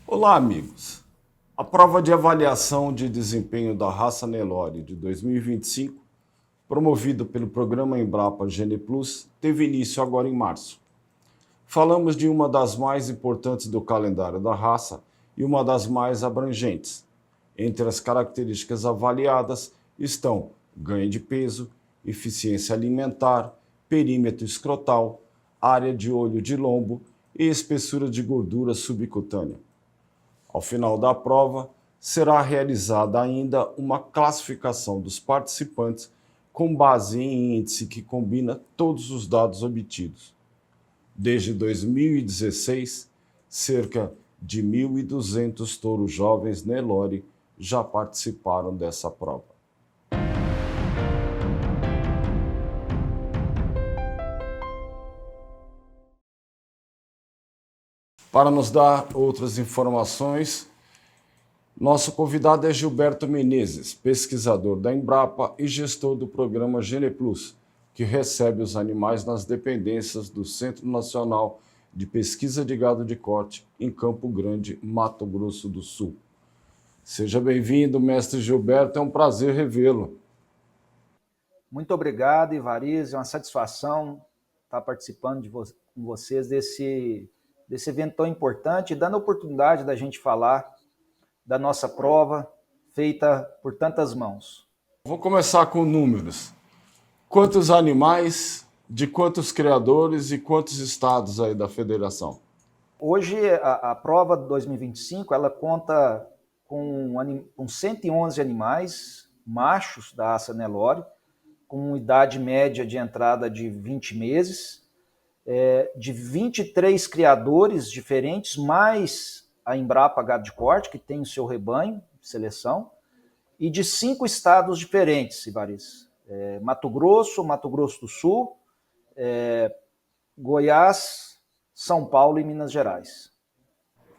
Olá, amigos. A prova de avaliação de desempenho da raça Nelore de 2025, promovido pelo programa Embrapa Gene Plus, teve início agora em março. Falamos de uma das mais importantes do calendário da raça e uma das mais abrangentes. Entre as características avaliadas estão ganho de peso, eficiência alimentar, perímetro escrotal, área de olho de lombo e espessura de gordura subcutânea. Ao final da prova, será realizada ainda uma classificação dos participantes com base em índice que combina todos os dados obtidos. Desde 2016, cerca de 1.200 touros jovens Nelore já participaram dessa prova. Para nos dar outras informações, nosso convidado é Gilberto Menezes, pesquisador da Embrapa e gestor do programa Gene Plus, que recebe os animais nas dependências do Centro Nacional de Pesquisa de Gado de Corte, em Campo Grande, Mato Grosso do Sul. Seja bem-vindo, mestre Gilberto, é um prazer revê-lo. Muito obrigado, Ivariz, é uma satisfação estar participando com vocês desse evento tão importante, dando a oportunidade da gente falar da nossa prova feita por tantas mãos. Vou começar com números. Quantos animais, de quantos criadores e quantos estados aí da federação? Hoje, a prova de 2025, ela conta com 111 animais, machos da raça Nelore, com idade média de entrada de 20 meses, de 23 criadores diferentes, mais a Embrapa Gado de Corte, que tem o seu rebanho de seleção, e de 5 estados diferentes, Ivariz. Mato Grosso do Sul, Goiás, São Paulo e Minas Gerais.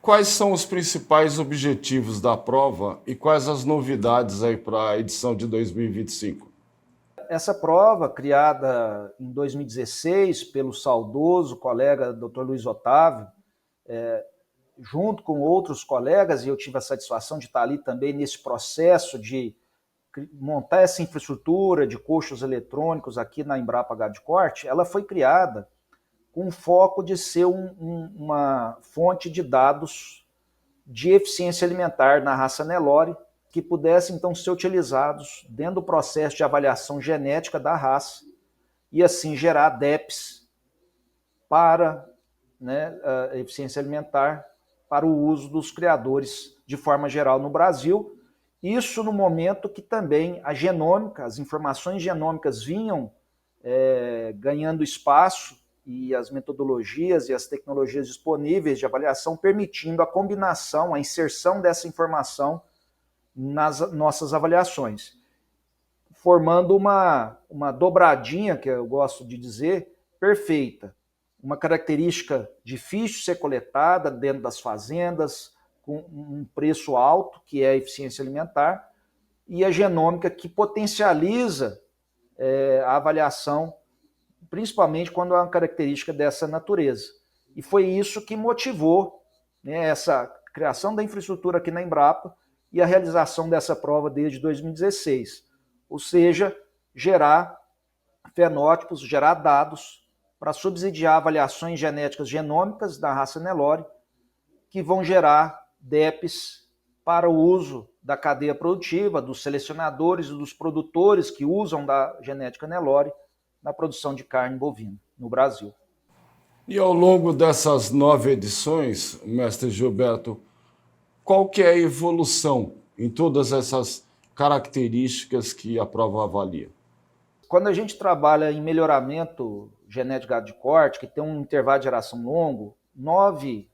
Quais são os principais objetivos da prova e quais as novidades aí para a edição de 2025? Essa prova, criada em 2016 pelo saudoso colega Dr. Luiz Otávio, junto com outros colegas, e eu tive a satisfação de estar ali também nesse processo de montar essa infraestrutura de coxos eletrônicos aqui na Embrapa Gado de Corte, ela foi criada com o foco de ser uma fonte de dados de eficiência alimentar na raça Nelore, que pudessem então ser utilizados dentro do processo de avaliação genética da raça e assim gerar DEPs para a eficiência alimentar para o uso dos criadores de forma geral no Brasil. Isso no momento que também a genômica, as informações genômicas vinham ganhando espaço e as metodologias e as tecnologias disponíveis de avaliação permitindo a combinação, a inserção dessa informação nas nossas avaliações, formando uma dobradinha, que eu gosto de dizer, perfeita. Uma característica difícil de ser coletada dentro das fazendas, com um preço alto, que é a eficiência alimentar, e a genômica que potencializa a avaliação, principalmente quando há uma característica dessa natureza. E foi isso que motivou essa criação da infraestrutura aqui na Embrapa e a realização dessa prova desde 2016. Ou seja, gerar fenótipos, gerar dados para subsidiar avaliações genéticas genômicas da raça Nelore, que vão gerar DEPs para o uso da cadeia produtiva, dos selecionadores e dos produtores que usam da genética Nelore na produção de carne bovina no Brasil. E ao longo dessas 9 edições, mestre Gilberto, qual que é a evolução em todas essas características que a prova avalia? Quando a gente trabalha em melhoramento genético de gado de corte, que tem um intervalo de geração longo, 9,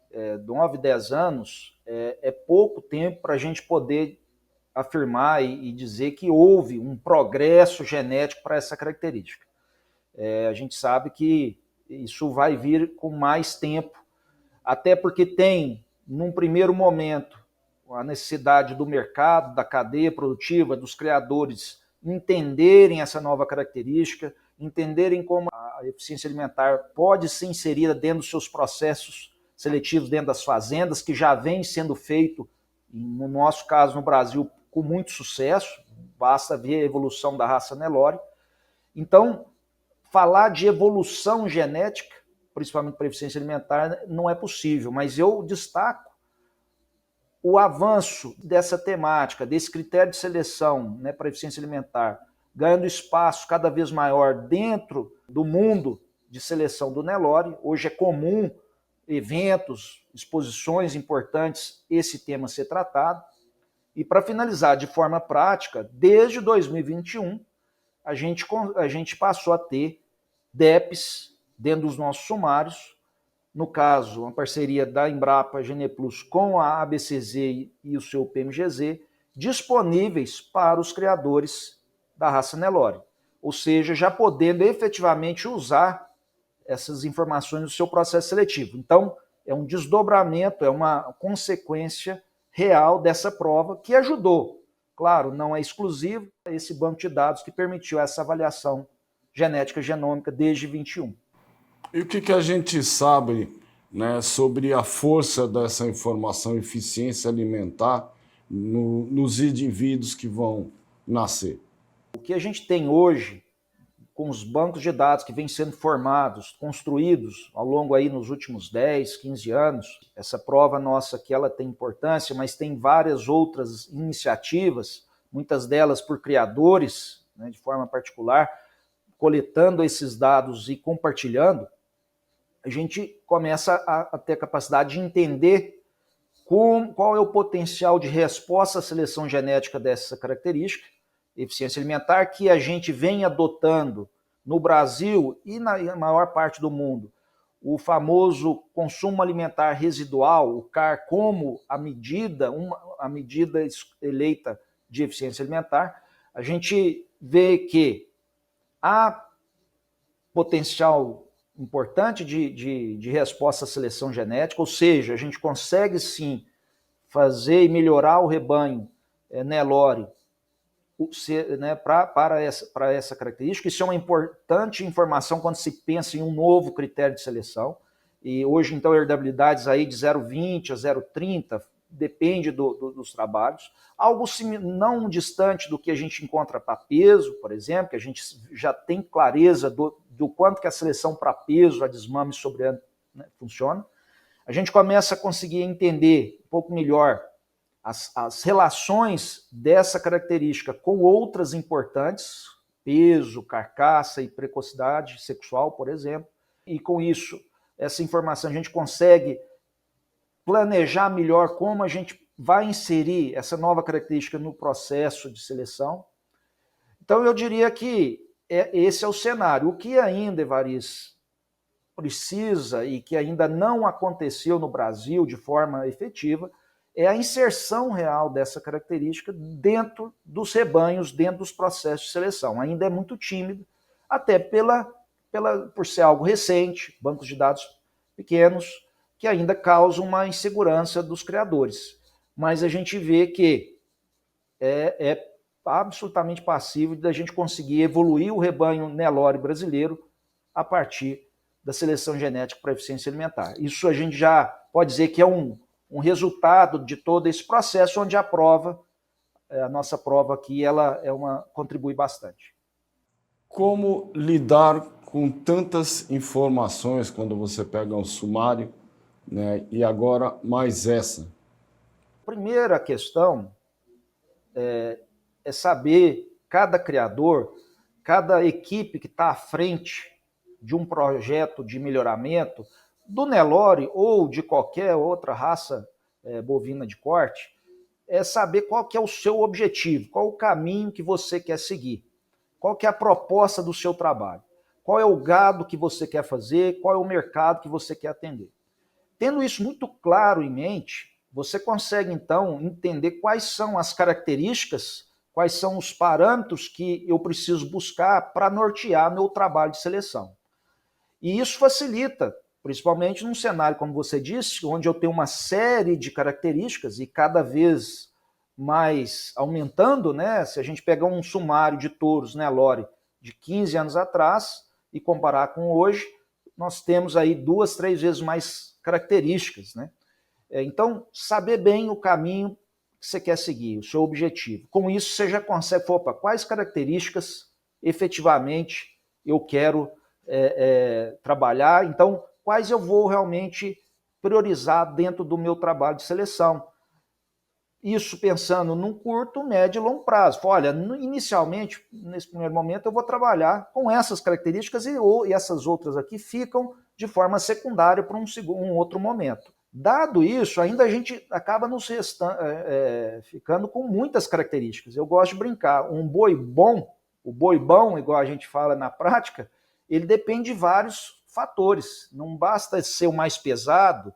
10 anos é pouco tempo para a gente poder afirmar e dizer que houve um progresso genético para essa característica. A gente sabe que isso vai vir com mais tempo, até porque tem, num primeiro momento, a necessidade do mercado, da cadeia produtiva, dos criadores entenderem essa nova característica, entenderem como a eficiência alimentar pode ser inserida dentro dos seus processos seletivos dentro das fazendas, que já vem sendo feito, no nosso caso no Brasil, com muito sucesso, basta ver a evolução da raça Nelore. Então, falar de evolução genética, principalmente para a eficiência alimentar, não é possível, mas eu destaco o avanço dessa temática, desse critério de seleção, né, para a eficiência alimentar, ganhando espaço cada vez maior dentro do mundo de seleção do Nelore. Hoje é comum eventos, exposições importantes, esse tema ser tratado. E para finalizar de forma prática, desde 2021, a gente passou a ter DEPs dentro dos nossos sumários, no caso, uma parceria da Embrapa Geneplus com a ABCZ e o seu PMGZ, disponíveis para os criadores da raça Nelore. Ou seja, já podendo efetivamente usar essas informações no seu processo seletivo. Então, é um desdobramento, é uma consequência real dessa prova que ajudou. Claro, não é exclusivo, esse banco de dados que permitiu essa avaliação genética genômica desde 21. E o que a gente sabe, né, sobre a força dessa informação eficiência alimentar nos indivíduos que vão nascer? O que a gente tem hoje, com os bancos de dados que vêm sendo formados, construídos ao longo aí nos últimos 10, 15 anos, essa prova nossa aqui ela tem importância, mas tem várias outras iniciativas, muitas delas por criadores, né, de forma particular, coletando esses dados e compartilhando. A gente começa a ter a capacidade de entender qual é o potencial de resposta à seleção genética dessa característica, eficiência alimentar, que a gente vem adotando no Brasil e na maior parte do mundo, o famoso consumo alimentar residual, o CAR, como a medida eleita de eficiência alimentar. A gente vê que há potencial importante de resposta à seleção genética, ou seja, a gente consegue sim fazer e melhorar o rebanho Nelore, né, para essa característica. Isso é uma importante informação quando se pensa em um novo critério de seleção. E hoje, então, herdabilidades aí de 0,20 a 0,30, depende dos trabalhos. Algo não distante do que a gente encontra para peso, por exemplo, que a gente já tem clareza do quanto que a seleção para peso, a desmame sobre ano, né, funciona. A gente começa a conseguir entender um pouco melhor as relações dessa característica com outras importantes, peso, carcaça e precocidade sexual, por exemplo. E com isso, essa informação a gente consegue planejar melhor como a gente vai inserir essa nova característica no processo de seleção. Então, eu diria que esse é o cenário. O que ainda, Evaris, precisa e que ainda não aconteceu no Brasil de forma efetiva é a inserção real dessa característica dentro dos rebanhos, dentro dos processos de seleção. Ainda é muito tímido, até por ser algo recente, bancos de dados pequenos, que ainda causam uma insegurança dos criadores. Mas a gente vê que é absolutamente passível da gente conseguir evoluir o rebanho Nelore brasileiro a partir da seleção genética para eficiência alimentar. Isso a gente já pode dizer que é um resultado de todo esse processo, onde a nossa prova aqui, contribui bastante. Como lidar com tantas informações quando você pega um sumário, né, e agora mais essa? Primeira questão é saber cada criador, cada equipe que está à frente de um projeto de melhoramento do Nelore ou de qualquer outra raça bovina de corte, é saber qual que é o seu objetivo, qual o caminho que você quer seguir, qual que é a proposta do seu trabalho, qual é o gado que você quer fazer, qual é o mercado que você quer atender. Tendo isso muito claro em mente, você consegue, então, entender quais são as características, quais são os parâmetros que eu preciso buscar para nortear meu trabalho de seleção. E isso facilita, principalmente num cenário, como você disse, onde eu tenho uma série de características e cada vez mais aumentando, né? Se a gente pegar um sumário de touros Nelore de 15 anos atrás e comparar com hoje, nós temos aí 2, 3 vezes mais características, né? Então, saber bem o caminho que você quer seguir, o seu objetivo. Com isso, você já consegue, opa, quais características efetivamente eu quero trabalhar, então, quais eu vou realmente priorizar dentro do meu trabalho de seleção. Isso pensando num curto, médio e longo prazo. Olha, inicialmente, nesse primeiro momento, eu vou trabalhar com essas características e essas outras aqui ficam de forma secundária para um outro momento. Dado isso, ainda a gente acaba ficando com muitas características. Eu gosto de brincar. Um boi bom, o boi bom, igual a gente fala na prática, ele depende de vários fatores. Não basta ser o mais pesado,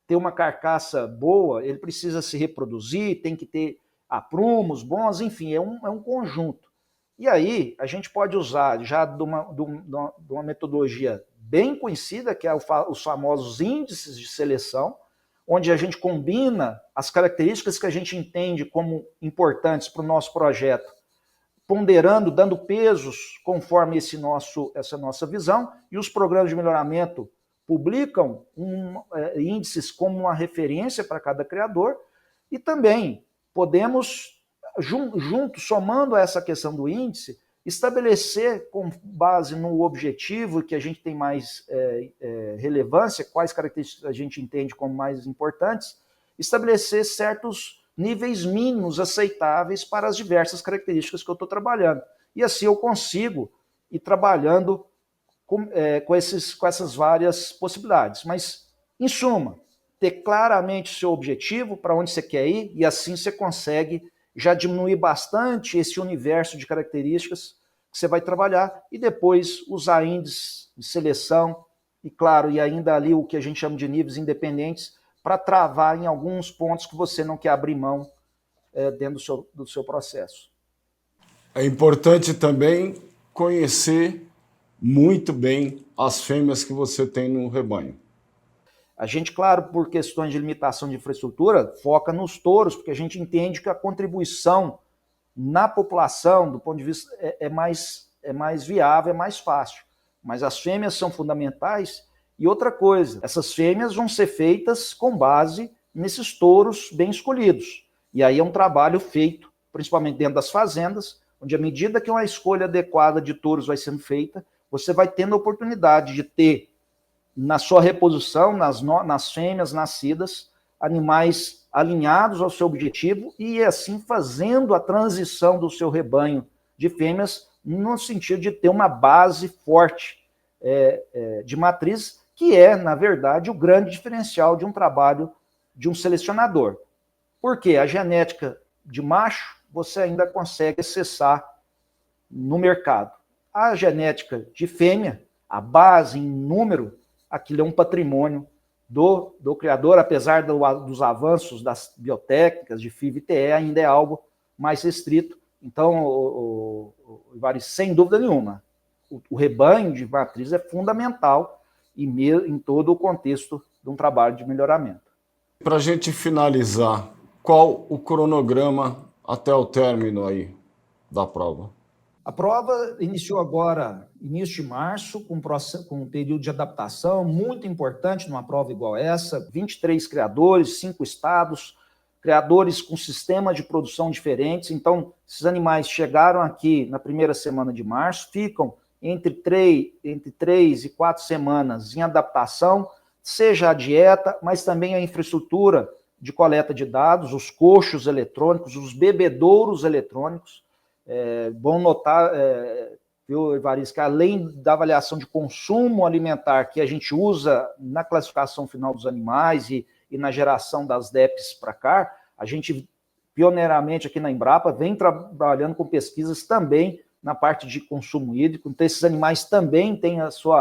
ter uma carcaça boa, ele precisa se reproduzir, tem que ter aprumos bons, enfim, é um conjunto. E aí, a gente pode usar já de uma metodologia bem conhecida, que é os famosos índices de seleção, onde a gente combina as características que a gente entende como importantes para o nosso projeto, ponderando, dando pesos conforme essa nossa visão, e os programas de melhoramento publicam índices como uma referência para cada criador, e também podemos, somando essa questão do índice, estabelecer, com base no objetivo que a gente tem mais relevância, quais características a gente entende como mais importantes, estabelecer certos níveis mínimos aceitáveis para as diversas características que eu estou trabalhando. E assim eu consigo ir trabalhando com essas várias possibilidades. Mas, em suma, ter claramente o seu objetivo, para onde você quer ir, e assim você consegue já diminuir bastante esse universo de características que você vai trabalhar e depois usar índices de seleção e, claro, e ainda ali o que a gente chama de níveis independentes para travar em alguns pontos que você não quer abrir mão dentro do seu processo. É importante também conhecer muito bem as fêmeas que você tem no rebanho. A gente, claro, por questões de limitação de infraestrutura, foca nos touros, porque a gente entende que a contribuição na população, do ponto de vista, é mais viável, é mais fácil. Mas as fêmeas são fundamentais. E outra coisa, essas fêmeas vão ser feitas com base nesses touros bem escolhidos. E aí é um trabalho feito, principalmente dentro das fazendas, onde à medida que uma escolha adequada de touros vai sendo feita, você vai tendo a oportunidade de ter, na sua reposição, nas fêmeas nascidas, animais alinhados ao seu objetivo e assim fazendo a transição do seu rebanho de fêmeas no sentido de ter uma base forte de matriz, que é, na verdade, o grande diferencial de um trabalho de um selecionador. Porque a genética de macho você ainda consegue acessar no mercado. A genética de fêmea, a base em número, aquilo é um patrimônio do criador, apesar dos avanços das biotécnicas de FIV e TE, ainda é algo mais restrito. Então, Ivari, sem dúvida nenhuma, o rebanho de matriz é fundamental em todo o contexto de um trabalho de melhoramento. Para a gente finalizar, qual o cronograma até o término aí da prova? A prova iniciou agora, início de março, com um período de adaptação muito importante numa prova igual essa, 23 criadores, 5 estados, criadores com sistemas de produção diferentes. Então, esses animais chegaram aqui na primeira semana de março, ficam entre 3 e 4 semanas em adaptação, seja a dieta, mas também a infraestrutura de coleta de dados, os coxos eletrônicos, os bebedouros eletrônicos. Bom notar, viu, Evaristo, que além da avaliação de consumo alimentar que a gente usa na classificação final dos animais e na geração das DEPs para cá, a gente, pioneiramente aqui na Embrapa, vem trabalhando com pesquisas também na parte de consumo hídrico, então esses animais também têm o seu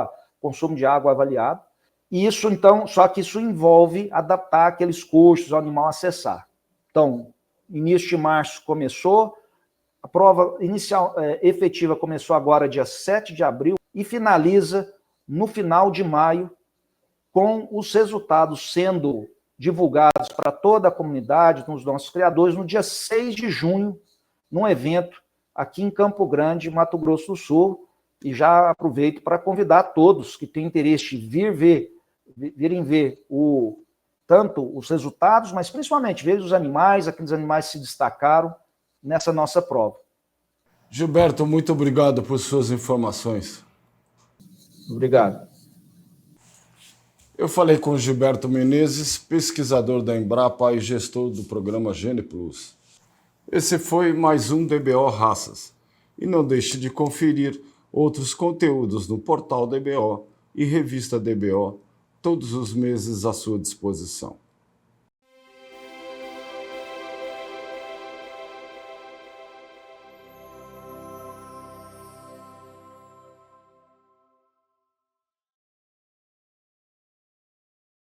consumo de água avaliado, e isso então, só que isso envolve adaptar aqueles custos ao animal acessar. Então, início de março começou, a prova inicial efetiva começou agora dia 7 de abril e finaliza no final de maio, com os resultados sendo divulgados para toda a comunidade, nos nossos criadores, no dia 6 de junho, num evento aqui em Campo Grande, Mato Grosso do Sul, E já aproveito para convidar todos que têm interesse de virem ver tanto os resultados, mas principalmente ver os animais, aqueles animais que se destacaram nessa nossa prova. Gilberto, muito obrigado por suas informações. Obrigado. Eu falei com Gilberto Menezes, pesquisador da Embrapa e gestor do programa Gene Plus. Esse foi mais um DBO Raças. E não deixe de conferir outros conteúdos no portal DBO e revista DBO, todos os meses à sua disposição.